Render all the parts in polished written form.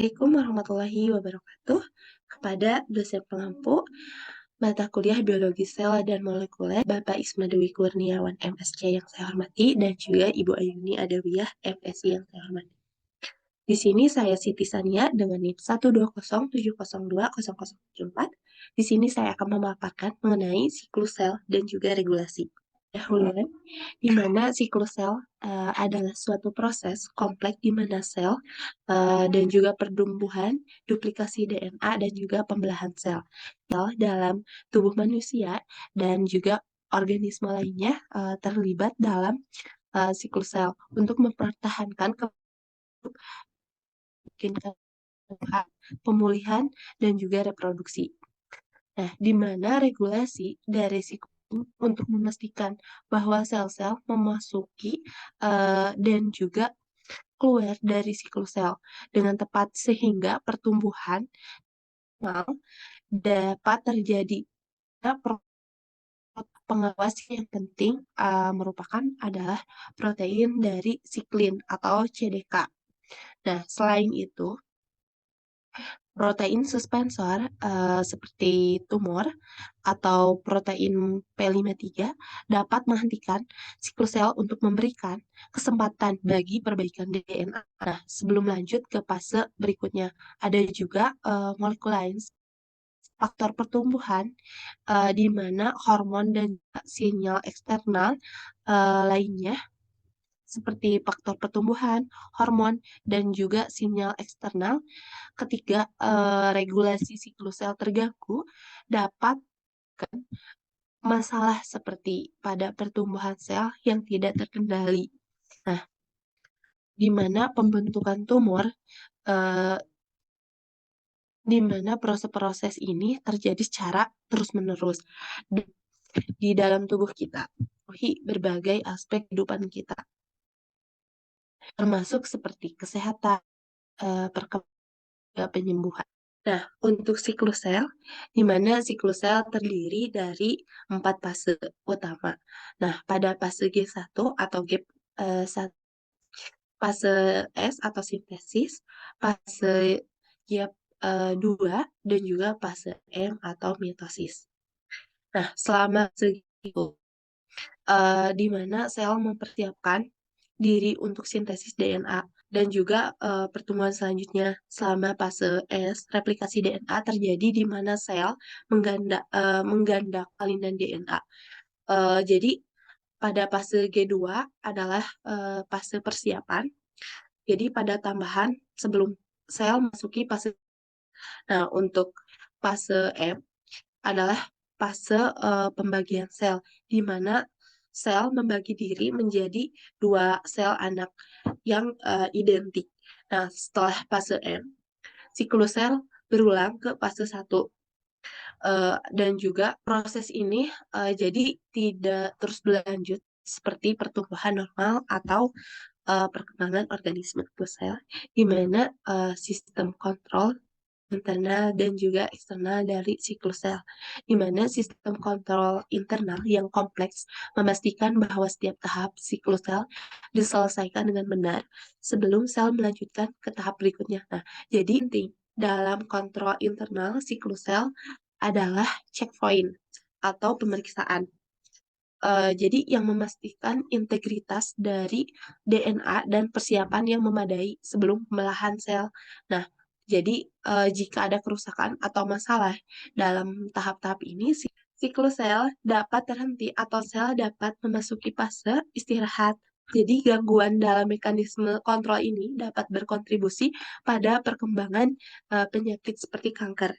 Assalamualaikum warahmatullahi wabarakatuh. Kepada dosen pengampu mata kuliah Biologi Sel dan Molekuler, Bapak Isma Dewi Kurniawan, MSc yang saya hormati, dan juga Ibu Ayuni Adawiyah, MSc yang saya hormati. Di sini saya Siti Sania dengan NIM 120702074. Di sini saya akan memaparkan mengenai siklus sel dan juga regulasi. Dahuluan, di mana siklus sel adalah suatu proses kompleks di mana sel dan juga pertumbuhan, duplikasi DNA, dan juga pembelahan sel. Sel dalam tubuh manusia dan juga organisme lainnya terlibat dalam siklus sel untuk mempertahankan pemulihan dan juga reproduksi. Nah, di mana regulasi dari siklus untuk memastikan bahwa sel-sel memasuki dan juga keluar dari siklus sel dengan tepat sehingga pertumbuhan dapat terjadi. Nah, pengawas yang penting merupakan adalah protein dari siklin atau CDK. Nah, selain itu, protein suspensor seperti tumor atau protein P53 dapat menghentikan siklus sel untuk memberikan kesempatan bagi perbaikan DNA. Nah, sebelum lanjut ke fase berikutnya, ada juga molekul lain faktor pertumbuhan di mana hormon dan sinyal eksternal lainnya seperti faktor pertumbuhan, hormon, dan juga sinyal eksternal ketika regulasi siklus sel terganggu dapat masalah seperti pada pertumbuhan sel yang tidak terkendali. Nah, di mana pembentukan tumor, eh, di mana proses-proses ini terjadi secara terus-menerus di dalam tubuh kita, berbagai aspek kehidupan kita, termasuk seperti kesehatan, perkembangan, penyembuhan. Nah, untuk siklus sel, di mana siklus sel terdiri dari 4 fase utama. Nah, pada fase G1 atau fase S atau sintesis, fase G2, dan juga fase M atau mitosis. Nah, selama segitu, di mana sel mempersiapkan diri untuk sintesis DNA dan juga pertumbuhan selanjutnya selama fase S, replikasi DNA terjadi di mana sel mengganda salinan DNA. Jadi pada fase G2 adalah fase persiapan. Jadi pada tambahan sebelum sel masuki fase. Nah, untuk fase M adalah fase pembagian sel, di mana sel membagi diri menjadi 2 sel anak yang identik. Nah, setelah fase M, siklus sel berulang ke fase 1. Dan juga proses ini jadi tidak terus berlanjut seperti pertumbuhan normal atau perkembangan organisme sel, di mana sistem kontrol internal dan juga eksternal dari siklus sel, di mana sistem kontrol internal yang kompleks memastikan bahwa setiap tahap siklus sel diselesaikan dengan benar sebelum sel melanjutkan ke tahap berikutnya. Nah, jadi penting dalam kontrol internal siklus sel adalah checkpoint atau pemeriksaan. Jadi yang memastikan integritas dari DNA dan persiapan yang memadai sebelum pembelahan sel. Nah, jadi jika ada kerusakan atau masalah dalam tahap-tahap ini, siklus sel dapat terhenti atau sel dapat memasuki fase istirahat. Jadi gangguan dalam mekanisme kontrol ini dapat berkontribusi pada perkembangan penyakit seperti kanker,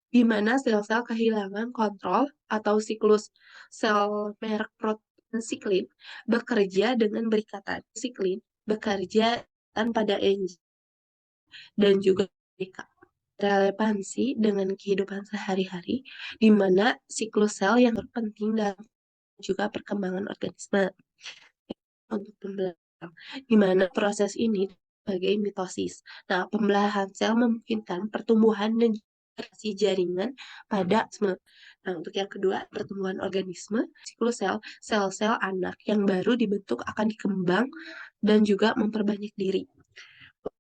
di mana sel-sel kehilangan kontrol atau siklus sel merek protein siklin bekerja dengan berikatan. Siklin bekerja pada enzim dan juga relevansi dengan kehidupan sehari-hari, di mana siklus sel yang penting dalam juga perkembangan organisme untuk pembelahan, di mana proses ini sebagai mitosis. Nah, pembelahan sel memungkinkan pertumbuhan dan jaringan pada sel. Nah, untuk yang kedua, pertumbuhan organisme, siklus sel, sel-sel anak yang baru dibentuk akan dikembang dan juga memperbanyak diri.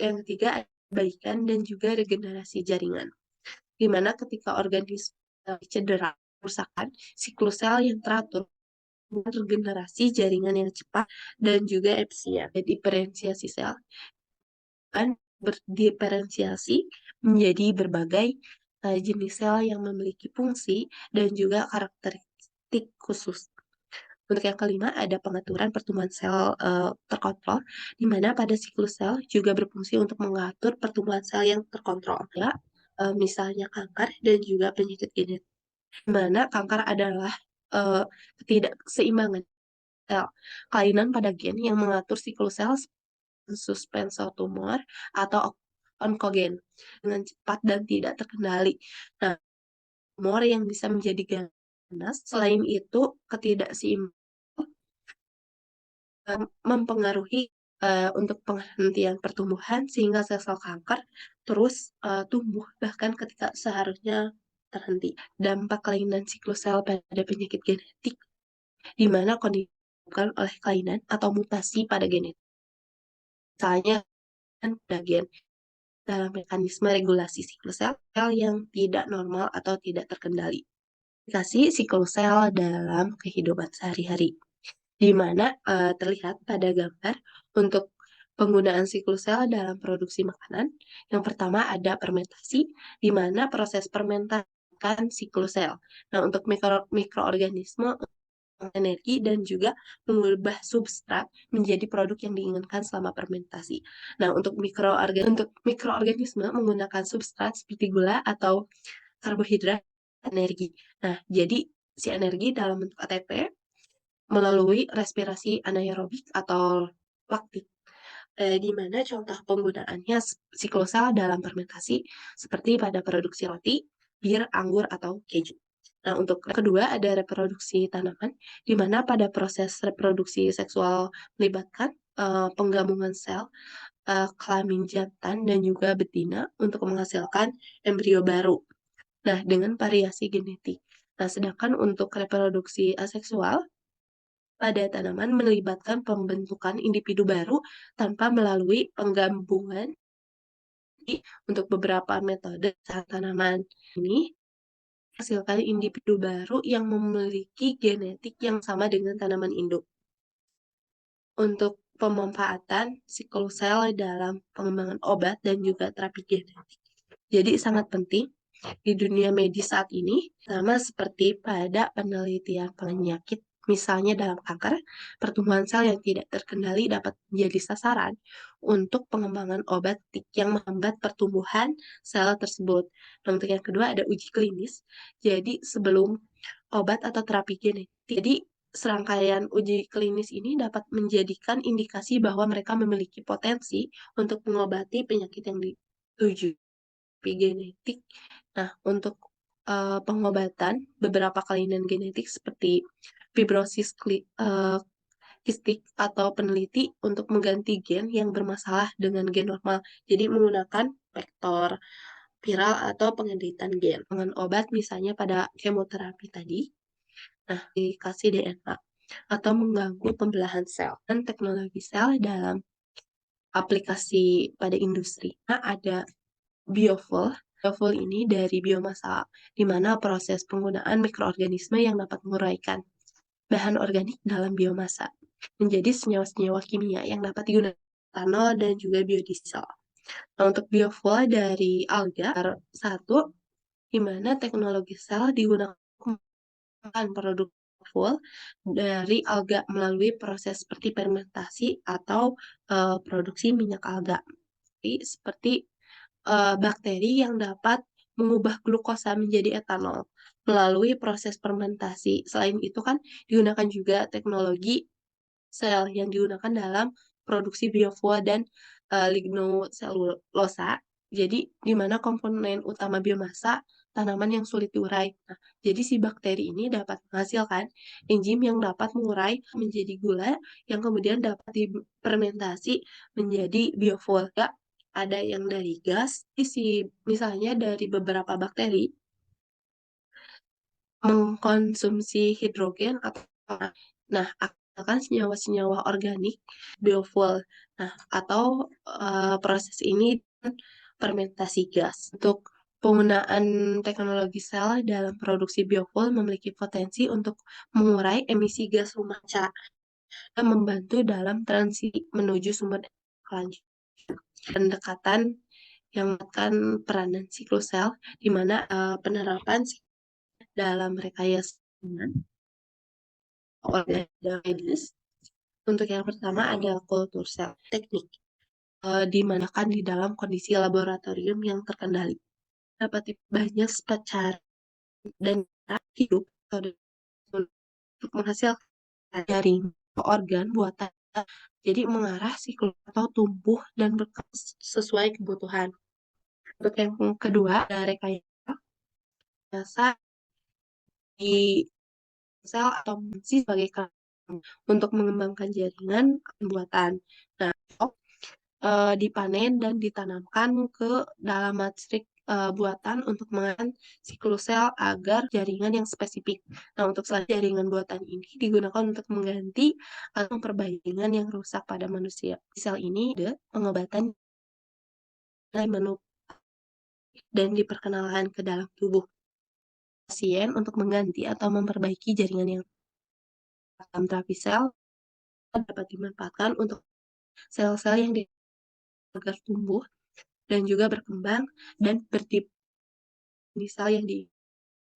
Yang ketiga, perbaikan dan juga regenerasi jaringan. Di mana ketika organisme cedera, kerusakan, siklus sel yang teratur, regenerasi jaringan yang cepat, dan juga efisien. Diferensiasi sel kan berdiferensiasi menjadi berbagai jenis sel yang memiliki fungsi dan juga karakteristik khusus. Untuk yang kelima, ada pengaturan pertumbuhan sel terkontrol, di mana pada siklus sel juga berfungsi untuk mengatur pertumbuhan sel yang terkontrol. Ya, misalnya kanker dan juga penyakit genetik. Di mana kanker adalah ketidakseimbangan sel, kelainan pada gen yang mengatur siklus sel suspensor tumor atau onkogen dengan cepat dan tidak terkendali. Nah, tumor yang bisa menjadi ganas. Selain itu, ketidakseimbangan mempengaruhi untuk penghentian pertumbuhan sehingga sel-sel kanker terus tumbuh bahkan ketika seharusnya terhenti. Dampak kelainan siklus sel pada penyakit genetik di mana kondisi disebabkan oleh kelainan atau mutasi pada genetik. Misalnya pada gen dalam mekanisme regulasi siklus sel yang tidak normal atau tidak terkendali. Aplikasi siklus sel dalam kehidupan sehari-hari, di mana terlihat pada gambar untuk penggunaan siklus sel dalam produksi makanan. Yang pertama ada fermentasi, di mana proses fermentasi siklus sel. Nah, untuk mikroorganisme energi dan juga mengubah substrat menjadi produk yang diinginkan selama fermentasi. Nah, untuk mikroorganisme menggunakan substrat seperti gula atau karbohidrat energi. Nah, jadi si energi dalam bentuk ATP melalui respirasi anaerobik atau laktik. Di mana contoh penggunaannya siklosal dalam fermentasi seperti pada produksi roti, bir, anggur, atau keju. Nah, untuk kedua ada reproduksi tanaman, di mana pada proses reproduksi seksual melibatkan penggabungan sel kelamin jantan dan juga betina untuk menghasilkan embrio baru. Nah, dengan variasi genetik. Nah, sedangkan untuk reproduksi aseksual pada tanaman melibatkan pembentukan individu baru tanpa melalui penggabungan. Untuk beberapa metode tanaman ini menghasilkan individu baru yang memiliki genetik yang sama dengan tanaman induk. Untuk pemanfaatan siklus sel dalam pengembangan obat dan juga terapi genetik. Jadi sangat penting di dunia medis saat ini, sama seperti pada penelitian penyakit, misalnya dalam kanker, pertumbuhan sel yang tidak terkendali dapat menjadi sasaran untuk pengembangan obat yang menghambat pertumbuhan sel tersebut. Nah, untuk yang kedua ada uji klinis. Jadi sebelum obat atau terapi genetik. Jadi serangkaian uji klinis ini dapat menjadikan indikasi bahwa mereka memiliki potensi untuk mengobati penyakit yang dituju genetik. Nah, untuk pengobatan beberapa kelainan genetik seperti fibrosis kistik atau peneliti untuk mengganti gen yang bermasalah dengan gen normal. Jadi menggunakan vektor viral atau pengeditan gen. Dengan obat misalnya pada kemoterapi tadi, nah dikasih DNA atau mengganggu pembelahan sel dan teknologi sel dalam aplikasi pada industri. Nah, ada biofuel. Biofuel ini dari biomasa, di mana proses penggunaan mikroorganisme yang dapat menguraikan bahan organik dalam biomasa menjadi senyawa-senyawa kimia yang dapat digunakan etanol dan juga biodiesel. Nah, untuk biofuel dari alga, satu, di mana teknologi sel digunakan produk fuel dari alga melalui proses seperti fermentasi atau produksi minyak alga. Seperti bakteri yang dapat mengubah glukosa menjadi etanol melalui proses fermentasi. Selain itu kan digunakan juga teknologi sel yang digunakan dalam produksi biofuel dan lignoselulosa. Jadi di mana komponen utama biomasa tanaman yang sulit diurai. Nah, jadi si bakteri ini dapat menghasilkan enzim yang dapat mengurai menjadi gula yang kemudian dapat difermentasi menjadi biofuel. Ya, ada yang dari gas, misalnya dari beberapa bakteri mengkonsumsi hidrogen atau nah akan senyawa-senyawa organik biofuel. Nah, atau proses ini fermentasi gas. Untuk penggunaan teknologi sel dalam produksi biofuel memiliki potensi untuk mengurai emisi gas rumah kaca dan membantu dalam transisi menuju sumber energi berkelanjutan. Pendekatan yang menekan peranan siklus sel, di mana penerapan dalam rekayasa organoides. Untuk yang pertama ada kultur sel teknik, dimanakan di dalam kondisi laboratorium yang terkendali. Dapat banyak cara dan cara hidup untuk menghasilkan jaring organ buatan. Jadi mengarah siklus atau tumbuh dan berkembang sesuai kebutuhan. Untuk yang kedua, ada rekayasa di sel atau fungsi sebagai untuk mengembangkan jaringan buatan. Nah, dipanen dan ditanamkan ke dalam matrik buatan untuk mengaman siklus sel agar jaringan yang spesifik. Nah, untuk selanjutnya jaringan buatan ini digunakan untuk mengganti atau memperbaiki jaringan yang rusak pada manusia. Di sel ini ada pengobatan menu dan diperkenalkan ke dalam tubuh pasien untuk mengganti atau memperbaiki jaringan yang dalam terapi sel dapat dimanfaatkan untuk sel-sel yang agar tumbuh dan juga berkembang dan bertipe sel yang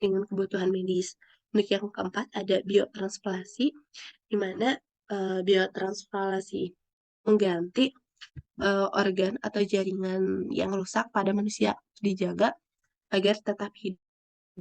dengan kebutuhan medis. Untuk yang keempat ada biotransplantasi, di mana biotransplantasi mengganti organ atau jaringan yang rusak pada manusia dijaga agar tetap hidup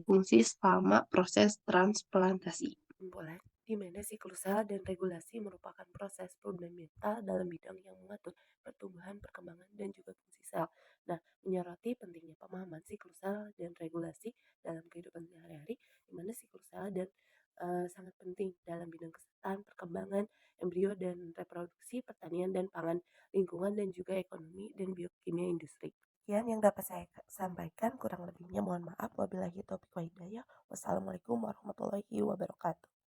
fungsi selama proses transplantasi. Boleh, di mana siklus sel dan regulasi merupakan proses fundamental dalam bidang yang mengatur pertumbuhan, perkembangan, dan juga fungsi sel. Nah, menyoroti pentingnya pemahaman siklus sel dan regulasi dalam kehidupan sehari-hari, di mana siklus sel dan sangat penting dalam bidang kesehatan, perkembangan, embrio dan reproduksi, pertanian dan pangan, lingkungan dan juga ekonomi dan biokimia industri. Sekian yang dapat saya sampaikan, kurang lebihnya mohon maaf. Wabillahi taufiq wa hidayah. Wassalamualaikum warahmatullahi wabarakatuh.